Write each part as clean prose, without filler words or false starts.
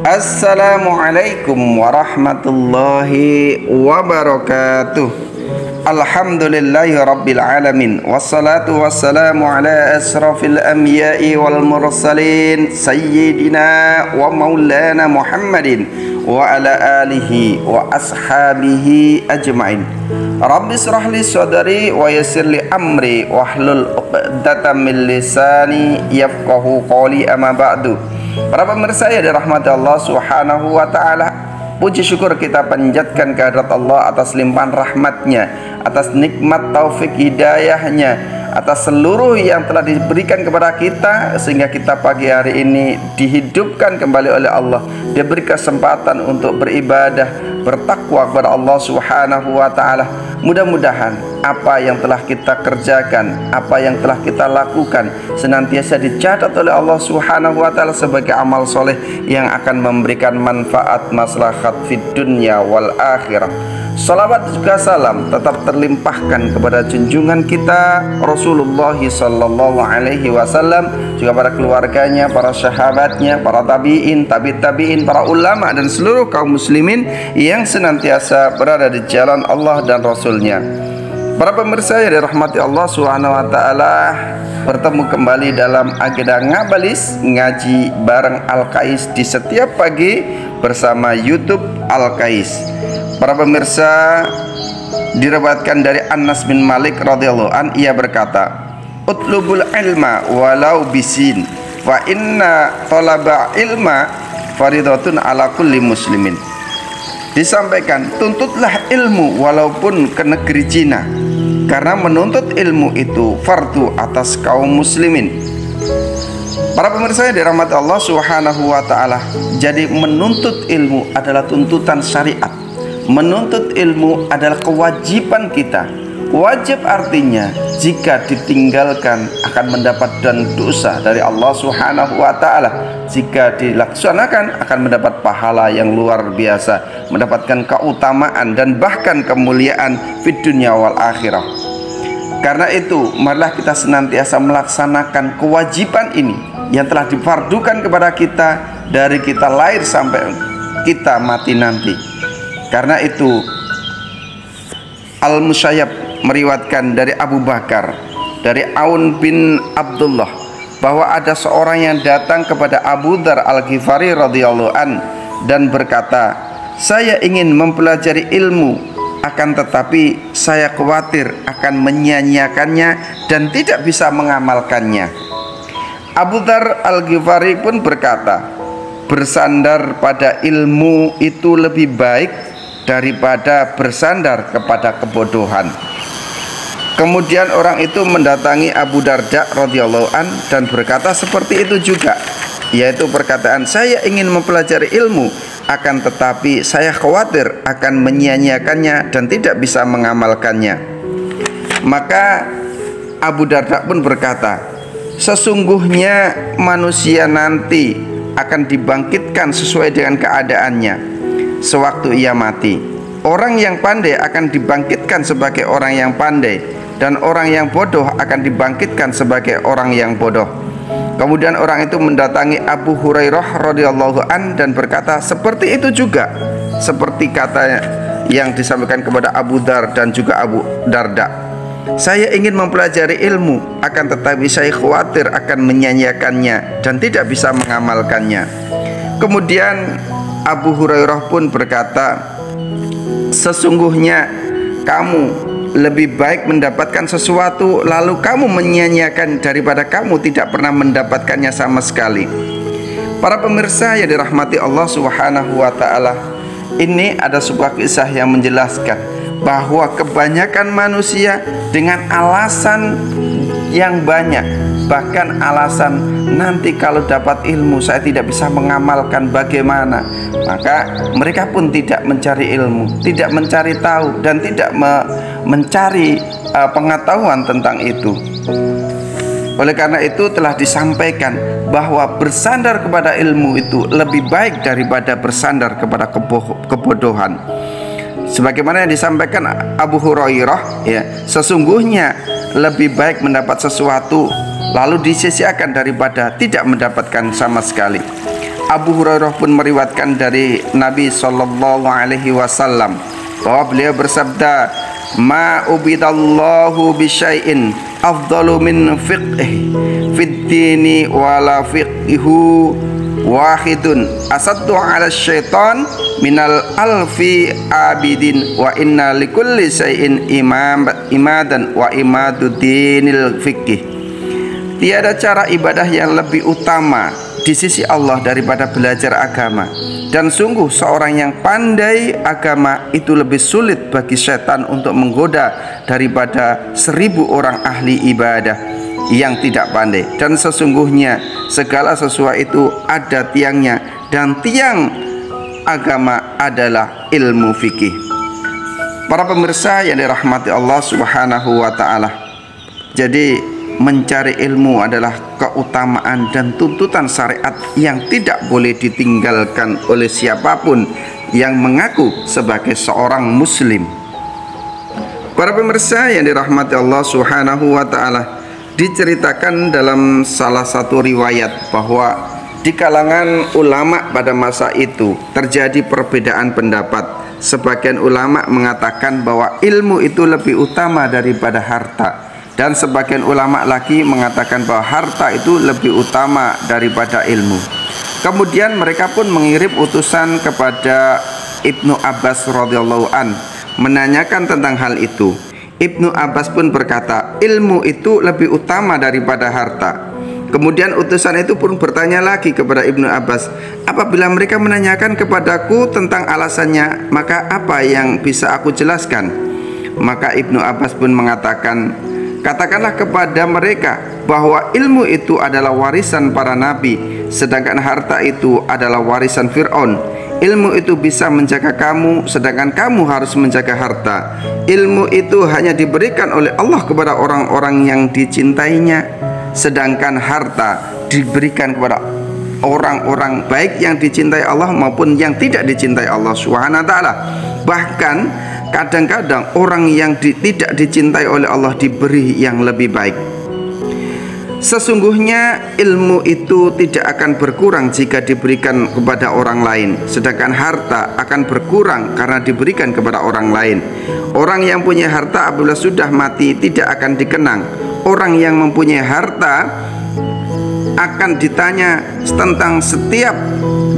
Assalamualaikum warahmatullahi wabarakatuh. Alhamdulillahi rabbil alamin. Wassalatu wassalamu ala asrafil anbiya'i wal mursalin Sayyidina wa maulana Muhammadin wa ala alihi wa ashabihi ajma'in. Rabbi israh li sadri wa yassir li amri wahlul 'uqdatam min lisani yafqahu qawli, amma ba'du. Para pemirsa yang dirahmati Allah Subhanahu wa ta'ala, puji syukur kita panjatkan kehadirat Allah atas limpahan rahmatnya, atas nikmat taufik hidayahnya, atas seluruh yang telah diberikan kepada kita, sehingga kita pagi hari ini dihidupkan kembali oleh Allah, diberi kesempatan untuk beribadah, bertakwa kepada Allah Subhanahu wa ta'ala. Mudah-mudahan apa yang telah kita kerjakan, apa yang telah kita lakukan senantiasa dicatat oleh Allah Subhanahu wa ta'ala sebagai amal soleh yang akan memberikan manfaat maslahat fid dunya wal akhirah. Salawat juga salam tetap terlimpahkan kepada junjungan kita Rasulullah sallallahu alaihi wasallam, juga para keluarganya, para sahabatnya, para tabi'in, tabi'in, para ulama dan seluruh kaum muslimin yang senantiasa berada di jalan Allah dan Rasulnya. Para pemirsa yang dirahmati Allah Subhanahu wa ta'ala, bertemu kembali dalam agenda Ngabalis, ngaji bareng Al-Kais di setiap pagi bersama YouTube Al-Kais. Para pemirsa, diriwayatkan dari Anas bin Malik radhiyallahu an, ia berkata, "Utlubul ilma walau bisin, fa inna talaba ilma faridatun ala kulli muslimin." Disampaikan, tuntutlah ilmu walaupun ke negeri Cina, karena menuntut ilmu itu fardu atas kaum muslimin. Para pemirsa yang dirahmati Allah Subhanahu wa ta'ala, jadi menuntut ilmu adalah tuntutan syariat. Menuntut ilmu adalah kewajiban kita. Wajib artinya jika ditinggalkan akan mendapatkan dosa dari Allah Subhanahu wa ta'ala. Jika dilaksanakan akan mendapat pahala yang luar biasa, mendapatkan keutamaan dan bahkan kemuliaan fid dunya wal akhirah. Karena itu, marilah kita senantiasa melaksanakan kewajiban ini yang telah difardukan kepada kita dari kita lahir sampai kita mati nanti. Karena itu, Al-Musayyab meriwayatkan dari Abu Bakar, dari Aun bin Abdullah, bahwa ada seorang yang datang kepada Abu Dzar Al-Ghifari radhiyallahu an dan berkata, "Saya ingin mempelajari ilmu, akan tetapi saya khawatir akan menyia-nyiakannya dan tidak bisa mengamalkannya." Abu Dzar Al-Ghifari pun berkata, "Bersandar pada ilmu itu lebih baik daripada bersandar kepada kebodohan." Kemudian orang itu mendatangi Abu Darda radhiyallahu an dan berkata seperti itu juga, yaitu perkataan, "Saya ingin mempelajari ilmu, akan tetapi saya khawatir akan menyia-nyiakannya dan tidak bisa mengamalkannya." Maka Abu Darda pun berkata, "Sesungguhnya manusia nanti akan dibangkitkan sesuai dengan keadaannya sewaktu ia mati. Orang yang pandai akan dibangkitkan sebagai orang yang pandai, dan orang yang bodoh akan dibangkitkan sebagai orang yang bodoh." Kemudian orang itu mendatangi Abu Hurairah radhiyallahu an dan berkata seperti itu juga, seperti kata yang disampaikan kepada Abu Dzar dan juga Abu Darda. "Saya ingin mempelajari ilmu, akan tetapi saya khawatir akan menyanyiakannya dan tidak bisa mengamalkannya." Kemudian Abu Hurairah pun berkata, "Sesungguhnya kamu lebih baik mendapatkan sesuatu lalu kamu menyia-nyiakan daripada kamu tidak pernah mendapatkannya sama sekali." Para pemirsa yang dirahmati Allah Subhanahu wa ta'ala, ini ada sebuah kisah yang menjelaskan bahwa kebanyakan manusia dengan alasan yang banyak, bahkan alasan nanti kalau dapat ilmu saya tidak bisa mengamalkan bagaimana, maka mereka pun tidak mencari ilmu, tidak mencari tahu, dan tidak mencari pengetahuan tentang itu. Oleh karena itu telah disampaikan bahwa bersandar kepada ilmu itu lebih baik daripada bersandar kepada kebodohan. Sebagaimana yang disampaikan Abu Hurairah, ya, sesungguhnya lebih baik mendapat sesuatu lalu disia-siakan daripada tidak mendapatkan sama sekali. Abu Hurairah pun meriwayatkan dari Nabi sallallahu alaihi wasallam bahwa beliau bersabda, "Ma ubidallahu bisyai'in afdalu min fiqh fid dini wala fiqhu wahidun asaddu 'ala syaitan minal alfi abidin wa inna likulli syai'in imadan wa imaduddinil fiqh." Tiada cara ibadah yang lebih utama di sisi Allah daripada belajar agama, dan sungguh seorang yang pandai agama itu lebih sulit bagi setan untuk menggoda daripada 1000 orang ahli ibadah yang tidak pandai. Dan sesungguhnya segala sesuatu itu ada tiangnya, dan tiang agama adalah ilmu fikih. Para pemirsa yang dirahmati Allah Subhanahu wa taala, jadi mencari ilmu adalah keutamaan dan tuntutan syariat yang tidak boleh ditinggalkan oleh siapapun yang mengaku sebagai seorang muslim. Para pemirsa yang dirahmati Allah Subhanahu wa taala, diceritakan dalam salah satu riwayat bahwa di kalangan ulama pada masa itu terjadi perbedaan pendapat. Sebagian ulama mengatakan bahwa ilmu itu lebih utama daripada harta, dan sebagian ulama lagi mengatakan bahwa harta itu lebih utama daripada ilmu. Kemudian mereka pun mengirim utusan kepada Ibnu Abbas radhiyallahu an menanyakan tentang hal itu. Ibnu Abbas pun berkata, ilmu itu lebih utama daripada harta. Kemudian utusan itu pun bertanya lagi kepada Ibnu Abbas, apabila mereka menanyakan kepadaku tentang alasannya, maka apa yang bisa aku jelaskan? Maka Ibnu Abbas pun mengatakan, katakanlah kepada mereka bahwa ilmu itu adalah warisan para nabi, sedangkan harta itu adalah warisan Fir'aun. Ilmu itu bisa menjaga kamu, sedangkan kamu harus menjaga harta. Ilmu itu hanya diberikan oleh Allah kepada orang-orang yang dicintainya, sedangkan harta diberikan kepada orang-orang baik yang dicintai Allah maupun yang tidak dicintai Allah Subhanahu wa taala. Bahkan kadang-kadang orang yang tidak dicintai oleh Allah diberi yang lebih baik. Sesungguhnya ilmu itu tidak akan berkurang jika diberikan kepada orang lain, sedangkan harta akan berkurang karena diberikan kepada orang lain. Orang yang punya harta apabila sudah mati tidak akan dikenang. Orang yang mempunyai harta akan ditanya tentang setiap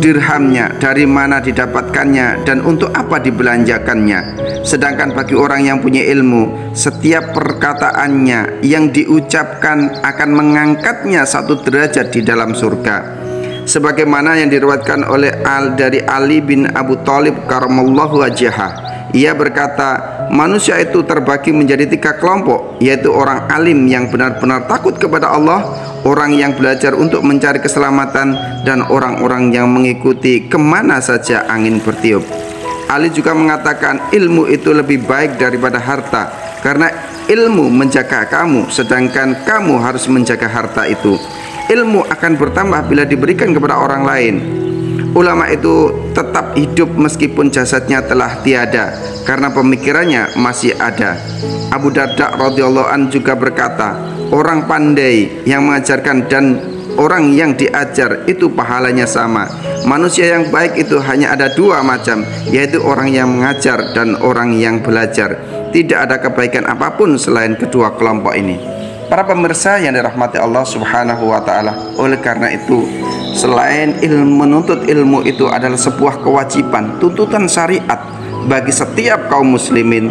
dirhamnya, dari mana didapatkannya dan untuk apa dibelanjakannya. Sedangkan bagi orang yang punya ilmu, setiap perkataannya yang diucapkan akan mengangkatnya 1 derajat di dalam surga. Sebagaimana yang diriwayatkan oleh dari Ali bin Abu Thalib karamallahu wajhah, ia berkata, manusia itu terbagi menjadi 3 kelompok, yaitu orang alim yang benar-benar takut kepada Allah, orang yang belajar untuk mencari keselamatan, dan orang-orang yang mengikuti kemana saja angin bertiup. Ali juga mengatakan ilmu itu lebih baik daripada harta, karena ilmu menjaga kamu, sedangkan kamu harus menjaga harta itu. Ilmu akan bertambah bila diberikan kepada orang lain. Ulama itu tetap hidup meskipun jasadnya telah tiada, karena pemikirannya masih ada. Abu Darda radhiyallahu an juga berkata, orang pandai yang mengajarkan dan orang yang diajar itu pahalanya sama. Manusia yang baik itu hanya ada 2 macam, yaitu orang yang mengajar dan orang yang belajar. Tidak ada kebaikan apapun selain kedua kelompok ini. Para pemirsa yang dirahmati Allah Subhanahu wa taala, oleh karena itu, selain menuntut ilmu itu adalah sebuah kewajiban, tuntutan syariat bagi setiap kaum muslimin,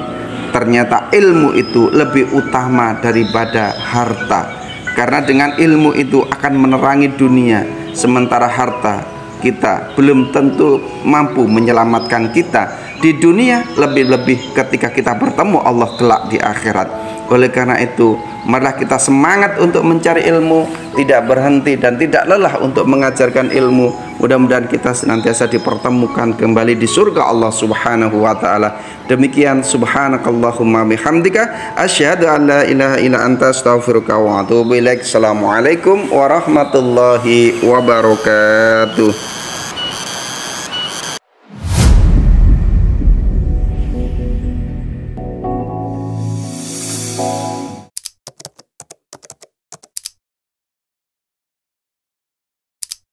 ternyata ilmu itu lebih utama daripada harta. Karena dengan ilmu itu akan menerangi dunia, sementara harta kita belum tentu mampu menyelamatkan kita di dunia, lebih-lebih ketika kita bertemu Allah kelak di akhirat. Oleh karena itu, marilah kita semangat untuk mencari ilmu, tidak berhenti dan tidak lelah untuk mengajarkan ilmu. Mudah-mudahan kita senantiasa dipertemukan kembali di surga Allah Subhanahu wa taala. Demikian, subhanakallahumma bihamdika asyhadu an la ilaha illa anta astaghfiruka wa atubu ilaik. Assalamualaikum warahmatullahi wabarakatuh.